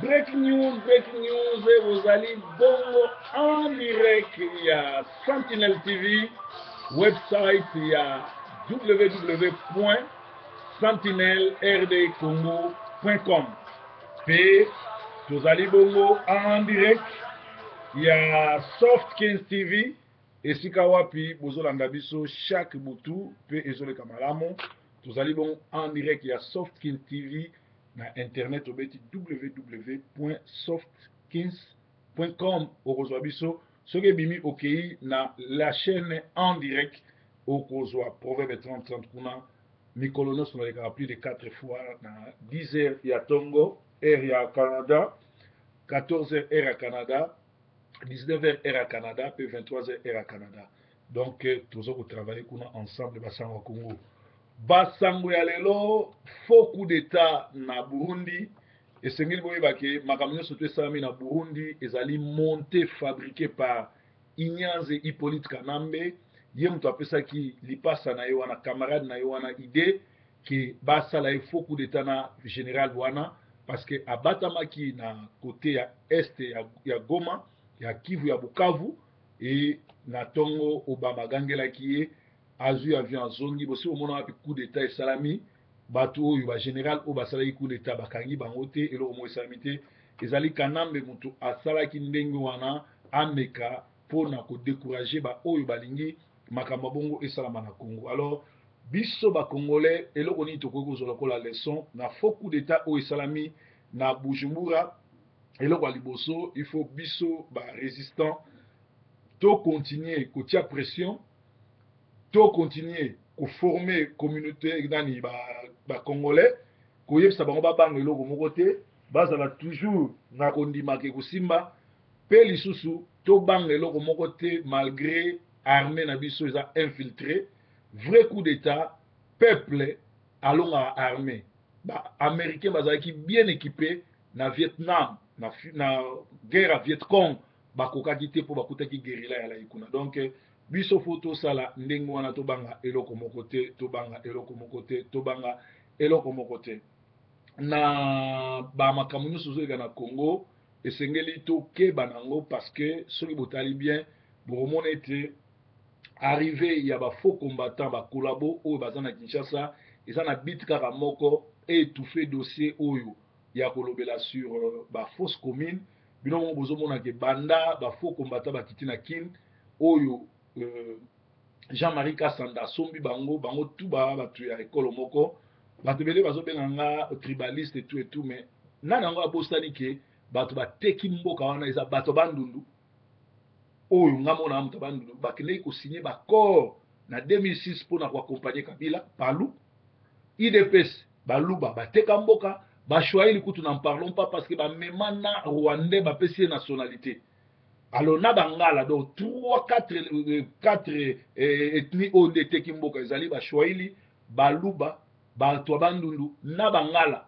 Break news, et vous allez bongo en direct. Il y a Sentinel TV, website, il y a www.sentinelrdcongo.com. Puis, vous allez bongo en direct. Il y a Soft 15 TV. Et si kawapi, bozolanda biso chaque boutou, pe ezole kamalamo. Vous allez bon en direct, il y a Soft 15 TV. Na internet obeti www.soft15.com okozwa biso soki ebimi okei na la chaîne en direct okozwa proverbe 30 kuna mikolo nyonso nalekaka plus de 4 fois na 10 heures ya Tongo, heure ya Canada, 14 heures heure ya Canada, 19 heures heure ya Canada, puis 23 heures heure ya Canada. Donc tozo kotravailler kuna ensemble basango Congo. Basango ya lelo faux coup d'état na Burundi esengeli boyeba ke makambo nyonso to esalami na Burundi ezali monté fabriqué par Inyanze Hippolyte Kanambe ye moto apesaki lipasa na ye wana camarade na ye wana idée ke basala ye faux coup d'état na général wana parce que abatamaki na côté ya est ya Goma ya Kivu ya Bukavu et na tongo Obama gangelaki ye azui avion azongi bosi omona wapi coup d'état esalami bato oyo ba général oyo basalaki coup d'état bakangi bango te eloko mo esalami te ezali Kanambe moto asalaki ndenge wana ameka mpona kodécourager ba oyo balingi makambo bongo esalama na Congo. Alors biso bakongolais eloko nini tokoki kozwa lokola leçon na faux coup d'état oyo esalami na Bujumbura eloko ya liboso il faut biso ba résistant to continuer kotia pression to continuer ko former communauté nani ba congolais ko yebisa bango babanga eloko moko te bazala toujours na kondima ke kosimba pe lisusu to banga eloko moko te malgré armée na biso eza infiltré vrai coup d'état peuple alonga armée ba américain bazalaki bien équipé na Vietnam na guerre à Vietcong bakokaki te po bakutaki guérilla ya laikuna donc biso fo tosala ndenge wana tobanga eloko moko te tobanga eloko moko te tobanga eloko moko te na bamakambo nyonso ozoyeka na Congo esengeli tokeba nango parce que soki botali bien bokomona ete arrivé ya bafaux combattants bakolabo oyo baza na Kinshasa eza na bit kaka moko étouffer dossier oyo ya kolobela sur bafausse commune bino moko bozomona ke banda bafaux combattants bakiti na kin oyo Jean-Marie Kassanda asombi bango tu bato ya ekolo moko bato ebele bazobenga nga tribaliste et tout mais nani yango abosani ke bato bateki mboka wana eza bato bandundu oyo nga mona moto bandundu bakendeki kosigner baccord na 2006 mpona koakompagne Kabila palu IDPS baluba bateka mboka bashwayeli kutu n'en parlons pas parce que bamema na rwandais bapesi ye nationalité. Alors na bangala donc 4 ethnies oyo nde eteki mboka ezali bashwahili baluba bato bandundu na bangala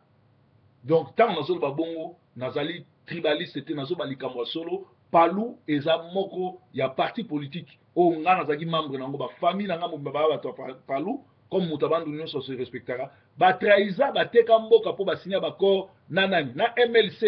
donc ntango nazoloba bongo nazali tribaliste te nazoba likambo ya solo palu eza moko ya parti politique oyo nga nazalaki membre nango bafamille na nga mobimba baya bato ya palu comme moto bandundu nyonso se respectaka batrahisa bateka mboka mpo basinya baccord na nani na MLC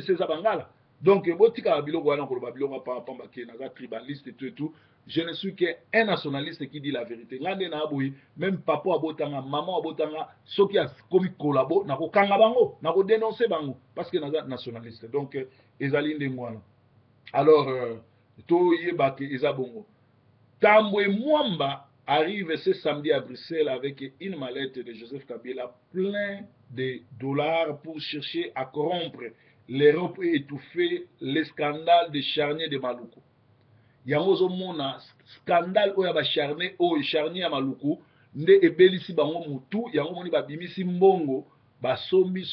eza bangala. Donc, botika biloko wana koloba biloko pamba ke naza tribaliste et tout. Je ne suis qu'un nationaliste qui dit la vérité. Ngande na aboyi, même papa abotanga, maman abotanga, soki a komi kolabo, na ko kanga bango, na ko dénoncer bango parce que naza nationaliste. Donc, ezali ndengwana. Alors, to yeba ke eza bongo. Tambwe Mwamba arrive ce samedi à Bruxelles avec une mallette de Joseph Kabila plein de dollars pour chercher à corrompre l'Europe et étouffer les scandales de charnier de Maluku. Yango zomona scandale oya ba charnier ya Maluku nde ebelisi bango mutu yango moni babimisi mbongo ba sombi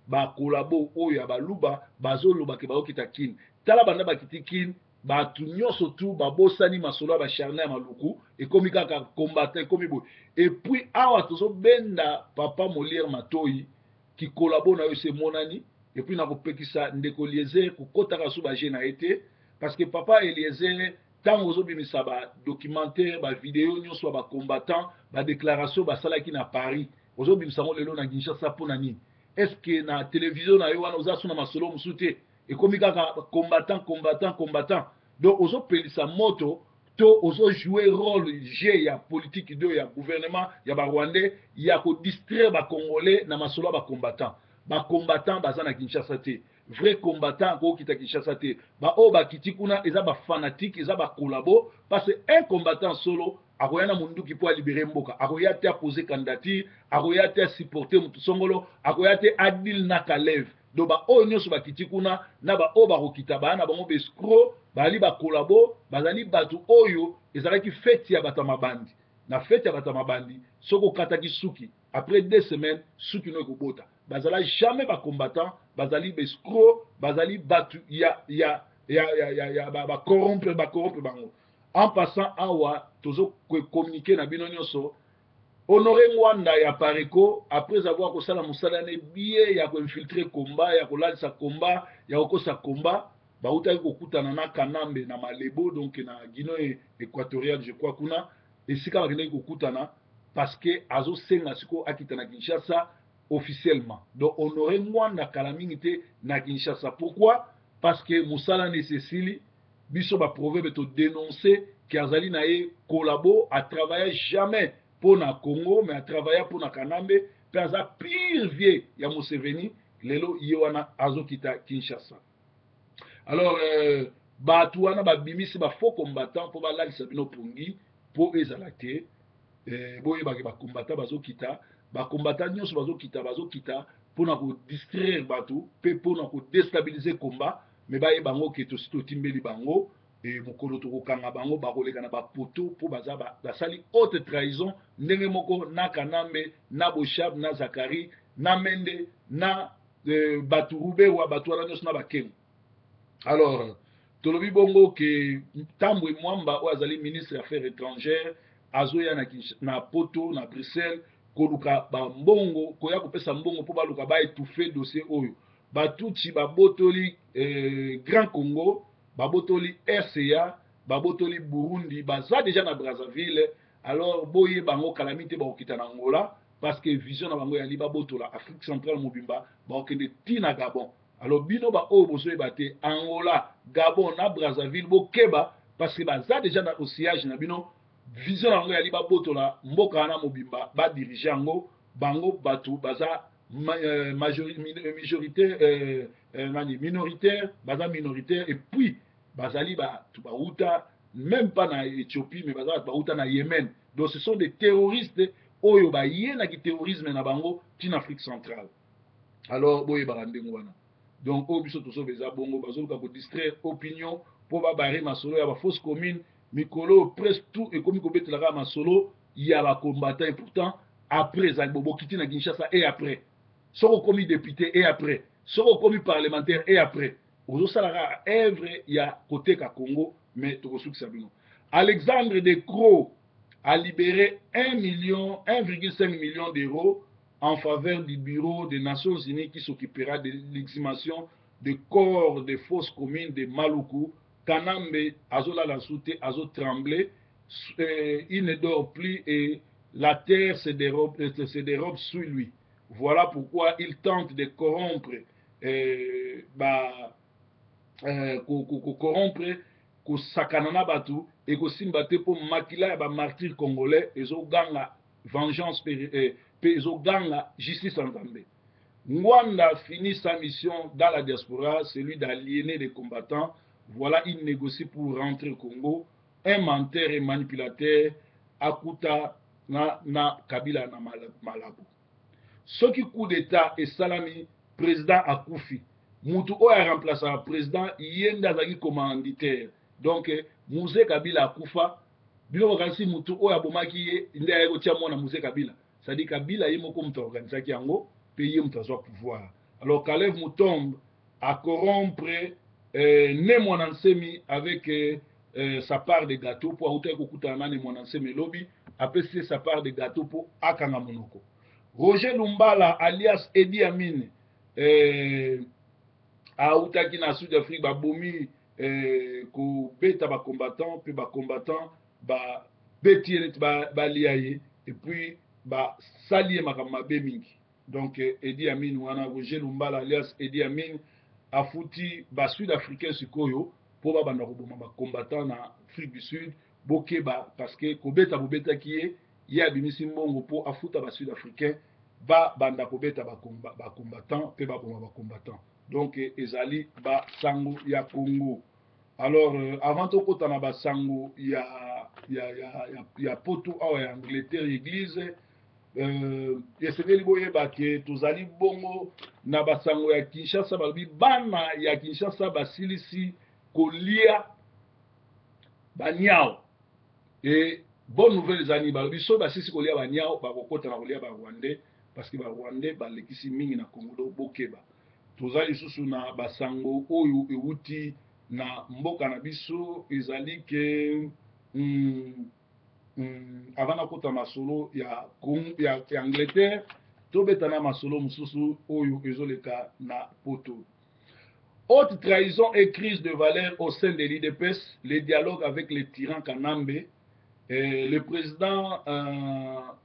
ba kolabo oya baluba bazoloba ke baokita kin tala banda bakiti kin batu nyonso tu babosani masolo ba charnier ya Maluku ekomi kaka combattant ekomi bo et puis awa tozo benda papa Molière Matoyi ki kolabo na yo se monani. Et puis, na kopekisa ndeko Eliezer kokotaka sou ba jena été parce que papa Eliezer tant ozo bimisa ba documentaire ba vidéo nyonso ba combattant ba déclaration ba salaki na Paris ozo bimisa mo lelo na Kinshasa pona ni est ce que na télévision na yo wana oza so na masolo mosusu te ekomi kaka combattant donc ozopelisa moto to ozojouer rôle g ya politique de ya gouvernement ya barwandais ya kodistraire bacongolais na masolo ya bacombattant baza na Kinshasa te vrai combattant akokita Kinshasa te baoyo bakiti kuna eza bafanatique eza bakolabo parce que un combattant solo akoya na munduki mpo alibere mboka akoya te apose candidature akoya te asupporte motu songolo akoya te adil na kaleve donc baoyo nyonso bakiti kuna na baoyo bakokita baya na bango bescro bazali bakolabo bazali bato oyo ezalaki feti ya bato ya mabandi na feti ya bato ya mabandi soki okataki suki après 2 semaines suki no ekobota bazala jamais bacombattant bazali bescro bazali bato ya bacorrompre bango en passant awa tozokommunike na bino nyonso Honoré Mwanda ya Pareko, après avoir kosala musala ne biye ya koinfiltre komba, ya kolalisa komba, ya kokosa komba, bautaki kokutana na Kanambe na Malebo, donc na Guinée équatoriale, je crois kuna, esika bakendaki kokutana parce que azo senga siko akita na Kinshasa officiellement. Donc Honoré Mwanda kala mingi te na Kinshasa. Pourquoi? Parce que musala ne Cécile, biso ba proverbe to dénoncer que azali na ye collabo a travaillé jamais pour na Congo mais a travaillé pour na Kanambe pe aza pire vieux ya Museveni lelo yewana azokita Kinshasa. Alors bato wana babimisi ba faux combattant pour balalisa bino pongi pour ezala te boyebaki bacombattant bazokita bacombattant nyonso bazokita mpona kodistraire bato mpe mpona kodestabilize komba me bayeba bango ke tosi totimbeli bango mokolo tokokanga bango bakoleka na bapoto mpo basali haute trahison ndenge moko na Kanambe na Boshab na Zakari na Mende na bato Ruberwa bato wana nyonso na bakengo. Alors tolobi bongo ke Tambwe Mwamba oyo azali ministre ya affaires étrangères azoya na poto na Bruxelles koluka bambongo koya kopesa mbongo mpo baluka baétouffe dossier oyo batuti babotoli Grand Congo babotoli RCA babotoli Burundi baza déjà na Brazzaville. Alors boye bango calamité bakokita na Angola parce que vision na bango yali babotola Afrique centrale mobimba bakokende tina Gabon. Alors bino ba oyo bozoyeba te Angola Gabon na Brazzaville bokeba parce que baza déjà na osillage na bino vision na bango yali babotola mboka wana mobimba badirige yango bango bato baza minoritaire baza minoritaire et puis bazali bato bauta même pas na Éthiopie mais bazali bato bauta na Yémen. Donc ce sont des terroristes oyo bayenaki terrorisme na bango tina Afrique centrale. Alors boyebaka ndenge wana donc oyo biso tozobeza bongo bazoluka kodistraire opinion mpo babare masolo ya bafausse commune mikolo presque tout ekomi kobetelaka masolo ya bacombattant et pourtant après ezali bobokiti na Kinshasa et après soko komi député et après soko komi parlementaire et après ozosalaka œuvre ya koteka Congo mais tokosukisa bino. Alexandre De Croo a libéré 1,5 million d'euros en faveur du bureau des Nations Unies qui s'occupera de l'exhumation des corps des fosses communes de Maluku. Kanambe azola la soute azo tremblé, il ne dort plus et la terre se dérobe sous lui. Voilà pourquoi il tente de corrompre corrompre kosakanana batu et kosimba te po makila ya ba martyr congolais ezoganga vengeance pe ezoganga justice entendue. Mwanda finit sa mission dans la diaspora, celui d'aliéner les combattants. Voilà, il négocie pour rentrer au Congo. Un menteur et manipulateur, Akuta na Kabila na Malabo. Ce qui coup d'état et salami, président Akoufi. Moutou oya remplace le président, yenda zaki commanditaire. Donc, Mouzé Kabila Akoufa, bilo kasi Moutou oya bomaki ye, inde ya ego tia mwana Mouzé Kabila. C'est-à-dire Kabila yemo comme ta organisation yango, pays mutazoa pouvoir. Alors Kalev Moutombe a corrompre ne Mwanansemi avec sa part de gâteau pour ajouter kokutana ne Mwanansemi lobby, après c'est sa part de gâteau pour akanga monoko. Roger Lumbala alias Edi Amin a outaki na Sud-Afrique ba bomi ko beta ba combattant puis ba combattant ba beti ba liaye et puis ba salier makama be mingi. donc Idi Amin wana Roger Lumbala alias Idi Amin afuti ba sud-africain sikoyo po ba banda koboma ba combattant na Afrique du Sud bokeba parce que kobeta bobeta kiye ye abimisi mbongo po afuta ba sud-africain ba banda kobeta ba combattant pe ba boma ba combattant donc ezali ba sango ya Congo. Alors avant tokota na ba sango ya poto awa ya Angleterre église esengeli boyeba ke tozali bongo na basango ya Kinshasa balobi bana ya Kinshasa basilisi kolia banyao et bonne nouvelle ezali balobi so basilisi kolia banyao bakokota na kolia barwandais parce que barwandais balekisi mingi na Congo bokeba tozali lisusu na basango oyo euti na mboka na biso ezali ke avant nakota masolo ya Angleterre tobetana masolo mususu oyo ezoleka na poto. Haute trahison et crise de valeur au sein de l'IDPS, les dialogues avec les tyrans Kanambe. Le président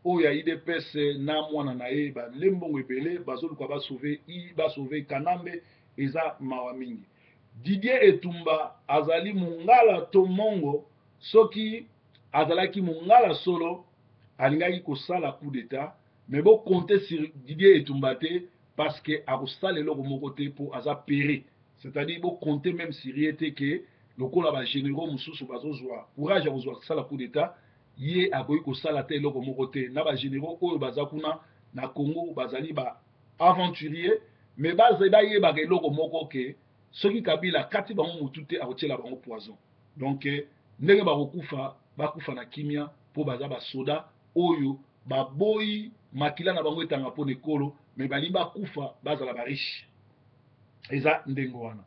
oya IDPS na mwana na ye ba lembongo ebele bazoluka ba sauver Kanambe eza mawa mingi. Didier Etumba azali mungala to mongo soki azalaki mungala solo alingaki kosala coup d'état mais bon compter sur Didier Etumba te parce que akosala eloko moko te po aza péré, c'est-à-dire bon compter même sur yete ke lokola ba généraux mususu bazozwa courage ya kozwa kosala coup d'état ye akoki kosala te eloko moko te na ba généraux oyo baza kuna na Congo bazali ba aventurier mais bayebaka eloko moko ke soki Kabila kati bango mutu te akotiela bango poison donc ndenge bakufa na kimia po baza basoda oyo baboyi makila na bango etanga mpona ekolo me balingi bakufa bazala bariche eza ndenge wana.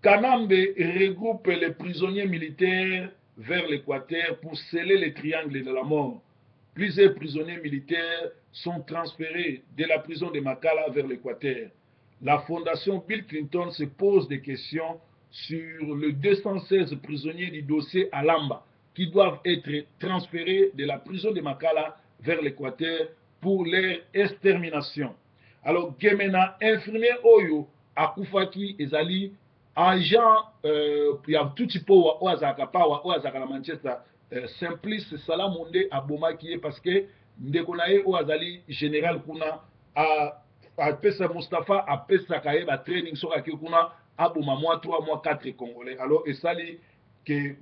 Kanambe regroupe les prisonniers militaires vers l'Équateur pour sceller les triangles de la mort. Plusieurs prisonniers militaires sont transférés de la prison de Makala vers l'Équateur. La fondation Bill Clinton se pose des questions sur les 216 prisonniers du dossier Alamba qui doivent être transférés de la prison de Makala vers l'Équateur pour leur extermination. Alors, Gemena, infirmier Oyo, Akufaki, Ezali, agent, il y a tout type de Oazakapawa, Oazakala Manchester, Simplice Salamonde Abomaki, parce que Ndekonae Oazali, général Kuna, apesa Mustafa, apesa Kaeba, training, Sokaki Kuna, Aboma, mois 3 mois 4 Congolais. Alors, Esali, que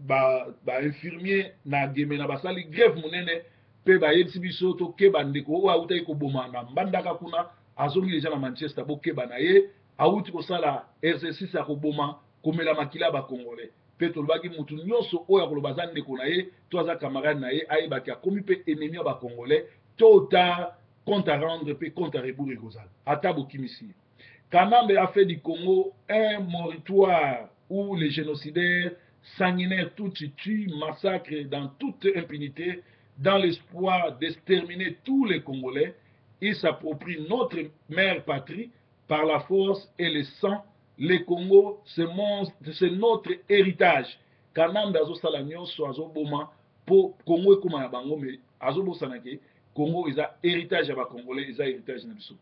infirmier na Gemena basali grève munene pe ba yebisi biso to ke bandeko o auta ko boma na mbandaka kuna azongi deja na Manchester bo ke bana ye auti ko sala exercice ya ko boma komela makila ba Congolais pe to lobaki mutu nyonso oya ko lobaza ndeko na ye to aza camarade na ye ayebaki akomi pe ennemi ba Congolais to ta compte à rendre pe compte à rebours ekozala ata bokimisi. Kanambe a fait du Congo un moritoire où les génocidaires sanguinaires tout tuent, massacrent dans toute impunité, dans l'espoir d'exterminer tous les Congolais. Ils s'approprient notre mère patrie par la force et le sang. Les Congo, c'est notre héritage. Kanambe azo sala nyonso azo boma po Congo ekoma ya bango mais azo bosana ke Congo eza héritage ya ba Congolais, eza héritage na biso.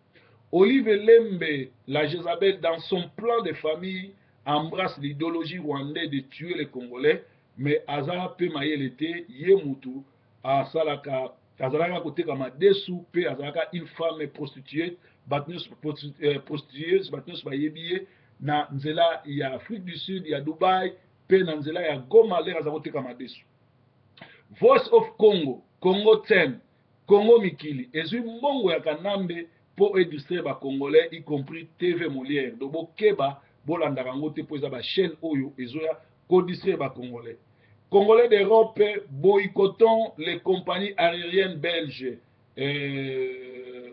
Olive Lembe, la Jézabel, dans son plan de famille, embrasse l'idéologie rwandaise de tuer les Congolais, mais Azara pe mayelete yemutu asalaka azalaka kote kama desu pe azalaka une femme prostituée, prostitueuse, batneus bayebiye na nzela ya Afrique du Sud, ya Dubai, pe na nzela ya Goma lera za kote kama desu. Voice of Congo, Congo 10, Congo Mikili, ezui mbongo ya Kanambe pour illustrer ba Congolais, y compris TV Molière. Donc, Keba, bolanda rangote pour ba chaîne Oyo, ezoya, ko distraire ba Congolais. Congolais d'Europe, boycottons les compagnies aériennes belges,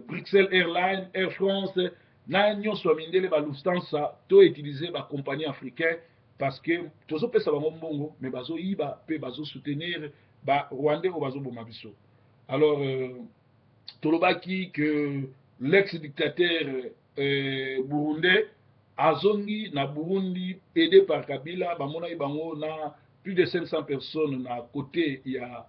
Bruxelles Airlines, Air France, na nyonso mindele ba Lufthansa, to utiliser ba compagnie africaine parce que tozo pesa ba mbongo, mais bazo yiba pe bazo soutenir ba Rwandais ou bazo boma biso. Alors, tolobaki que l'ex-dictateur burundais azongi na Burundi aidé par Kabila bamona bango na plus de 500 personnes na côté ya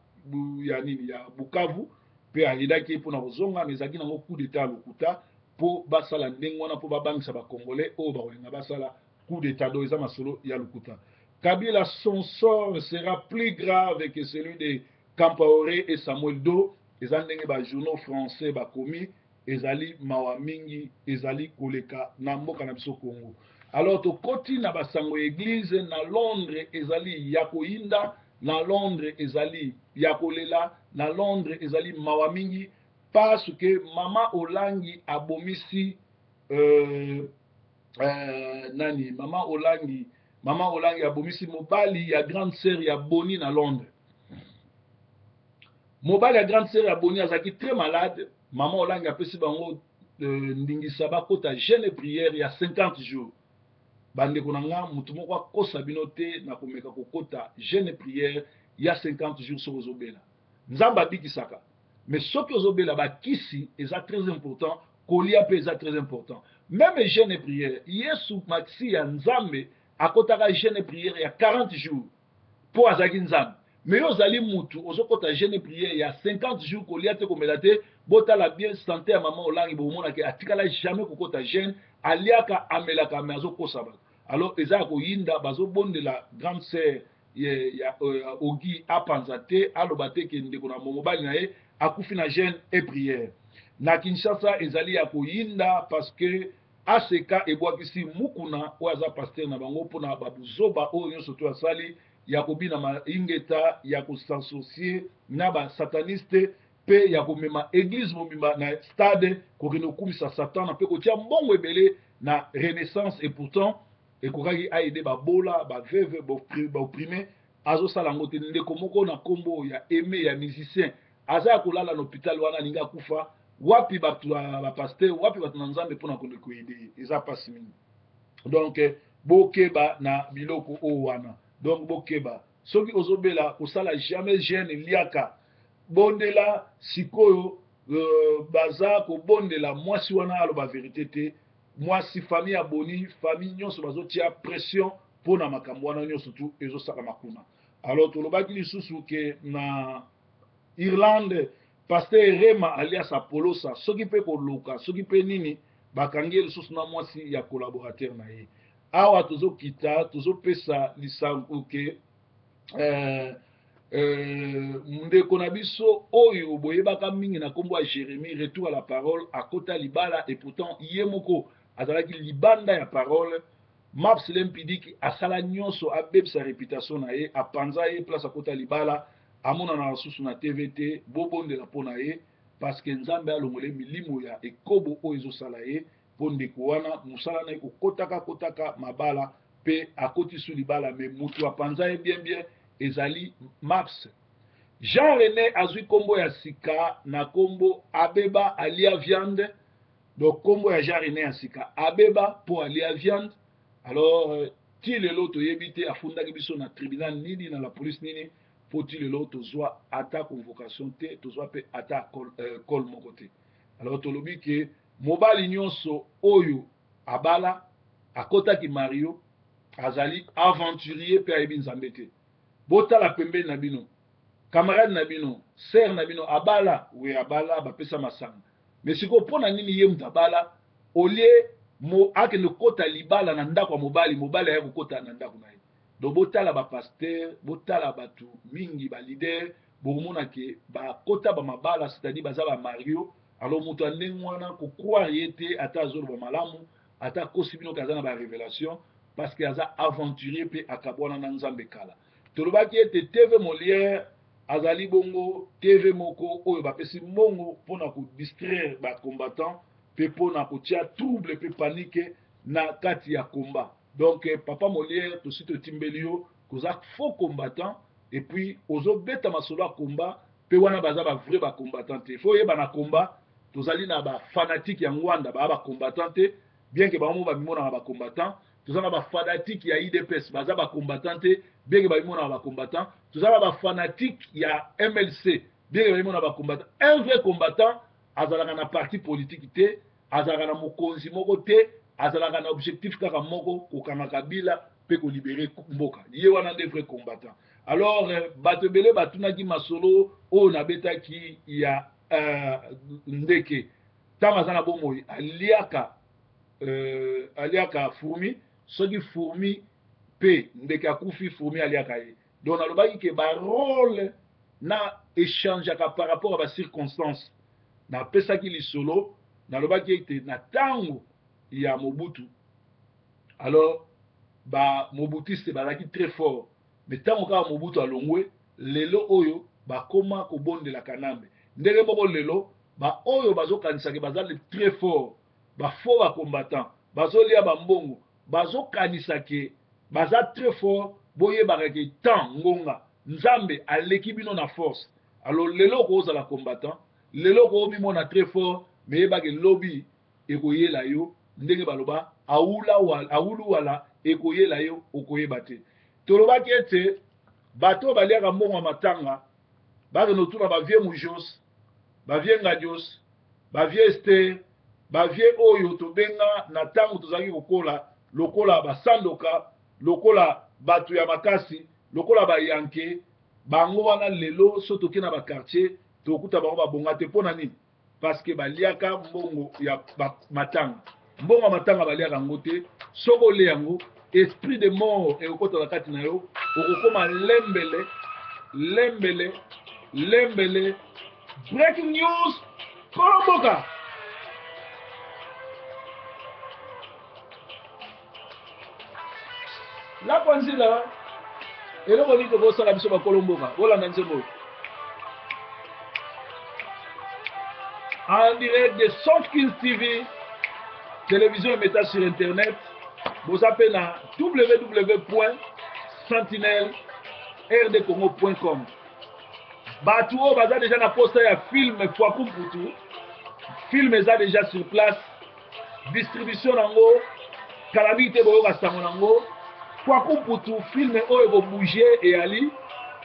Bukavu pe ayedaki pour na kozonga mais ezalaki nango coup d'état lokuta po basala ndenge wana po babangisa bakongolais oyo bakolinga basala coup d'état do eza masolo ya lokuta. Kabila, son sort sera plus grave que celui de Kampaoré et Samuel Do. Eza ndenge ba journaux français bakomi ezali mawa mingi ezali koleka na mboka na biso Congo. Alors tokoti na basango église na Londres ezali ya koyinda, na Londres ezali ya kolela, na Londres ezali mawa mingi parce que mama Olangi abomisi nani mama Olangi abomisi mobali ya grande sœur ya Boni na Londres. Mobali ya grande sœur ya Boni azaki très malade. Mama Olangi apesi bango ndingisa bakota jeûne prière ya 50 jours. Bandeko na nga mutu moko akosa bino te na komeka kokota jeûne prière ya 50 jours so ozobela. Nzamba bikisaka. Mais soki ozobela bakisi eza très important, kolia pe eza très important. Même jeûne prière, Yesu maxi ya Nzambe akotaka jeûne prière ya 40 jours pour azaki Nzambe. Mais ozali mutu ozokota jeûne prière ya 50 jours kolia te komela te, botala bien santé ya maman Olangi bomona ke atikala jamais kokota jeûne, aliaka amelaka mais azokosa ba. Alors eza koyinda bazobondela grande sœur ya Ogi apanza te aloba te ke ndeko na mobali na ye akufi na jeûne et prière. Na Kinshasa ezali ya koyinda parce que ACK ebwakisi mukuna oyo aza pasteur na bango mpona babuzoba oyo nyonso to asali ya kobina maingeta ya kosansocier na basataniste pe ya komema église mobimba na stade kokende kokumisa satana mpe kotia mbongo ebele na renaissance et pourtant ekokaki aide babola baveve baoprime azosala yango te. Ndeko moko na nkombo ya aime ya musicien aza ya kolala na hôpital wana alingi akufa, wapi bato bapaster wapi bato na Nzambe mpona konde koyede eza pasi mingi. Donc bokeba na biloko oyo wana. Donc bokeba soki ozobela kosala jamais jeûne liaka bondela sikoyo baza kobondela mwasi wana aloba vérité te. Mwasi famille ya Boni famille nyonso bazotia pression mpona makambo wana nyonso tu ezosala makuna. Alors tolobaki lisusu ke na Irlande pasteur Rema alias Apolosa soki pe koluka soki pe nini bakangi lisusu na mwasi ya collaborateur na ye. Awa tozokita tozopesa lisango ke ndeko na biso oyo boyebaka mingi na kombo ya Jérémie retour à la parole akota libala et pourtant ye moko azalaki libanda ya parole. Maps Lempidiki asala nyonso abebisa réputation na ye apanza ye place akota libala amona na susu na TVT bobondela mpona ye parce que Nzambe alongole milimo ya ekobo oyo ezosala ye mpo ndeko wana mosala na ye kotaka mabala pe akoti su libala me mutu apanza ye bien ezali Maps. Jean René azwi kombo ya sika na kombo Abeba alia viande. Donc kombo ya Jean René ya sika Abeba po alia viande. Alors ti lelo toyebi te afundaki biso na tribunal nini na la police nini po ti lelo tozwa ata convocation te tozwa pe ata col moko te. Alors tolobi ke mobali nyonso oyo abala akotaki Mario azali aventurier pe ayebi Nzambe te. Botala pembeni na bino camarade na bino sœur na bino abala we abala bapesa masanga mais siko mpona nini ye mutu abala olie mo akende kota libala na ndako ya mobali aya kokota na ndako na ye. Donc botala bapaster botala batu mingi balider bokomona ke bakota bamabala c'est-à-dire baza bamario. Alors moto andenge wana kokroire ye te ata azoloba malamu ata kosi bino kaza na barévélation parce que aza aventurier mpe akabwana na Nzambe kala. Tolobaki ete TV Molière azali bongo TV moko oyo bapesi mbongo mpona kodistraire bacombattant pe mpona kotia trouble pe panique na kati ya combat. Donc papa Molière tosi totimbeli yo koza faux combattant et puis ozobeta masolo ya combat pe wana baza ba vrai ba combattant te. Faut yeba na combat tozali na ba fanatique ya Ngwanda ba combattant te bien que ba mo ba mimona na ba combattant. Tozala ba fanatique ya IDPS baza ba combattant te bien que ba mimona na ba combattant. Tozala ba fanatique ya MLC bien que ba mimona na ba combattant. Un vrai combattant azalaka na parti politique te azalaka na mokonzi moko te azalaka na objectif kaka moko kokanga Kabila pe ko libérer mboka ye wana nde vrai combattant. Alors bato ebele batunaki masolo oyo nabetaki ya ndeke ntango aza na bomoi aliaka fourmi soki fourmi mpe ndeke akufi fourmi aliaka ye donc nalobaki ke barole na échangeaka par rapport à bacirconstance napesaki lisolo nalobaki ete na ntango ya Mobutu alors bamobutiste bazalaki très fort mais ntango kaka Mobutu alongwe lelo oyo bakoma kobondela kanambe ndenge moko lelo baoyo bazokanisaki baza très fort bafaux bacombattant bazolia bambongo bazokanisaki baza très fort boyebaka ke temps ngonga nzambe aleki bino na force alors lelo kozala combattant lelo komimona très fort mais yebake lobi ekoyela yo ndenge baloba awulu wala ekoyela yo okoyeba te tolobaki ete bato baliaka mbongo ya matanga bakende otuna bavie mujos bavie ngadios bavie ester bavie oyo tobenga na ntango tozalaki kokola lokola basandoka lokola bato ya makasi lokola bayanke bango wana lelo so toke na bakartier tokuta bango babonga te mpo na nini parce que baliaka mbongo ya matanga mbongo ya matanga baliaka yango te soko olia yango esprit de mort ekokota na kati na yo okokoma lembele lembele lembele. Breaking news kolomboka la kwanzila eloko nini tokosala biso bakolomboka olanda nzembo en direct de Softskills TV télévision émettant sur internet vous appelez na www.sentinelle-rdcongo.com bato oyo baza déjà na posta ya film Fwaku Mputu film eza déjà sur place distribution nango kalami te boyoka sango nango Fwaku Mputu film oyo ekobouge eyali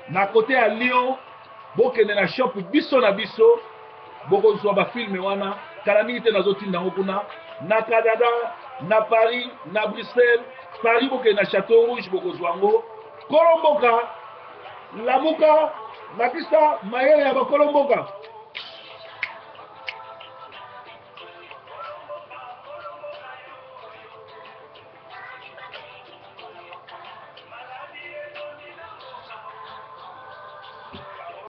na kote ya Lyon bokende na shop biso na biso bokozwa bafilme wana kalami te nazotinda yango kuna na Canada na Paris na Bruxelles Paris bokende na Château Rouge bokozwa yango kolomboka lamuka nakisa mayele ya bakolomboka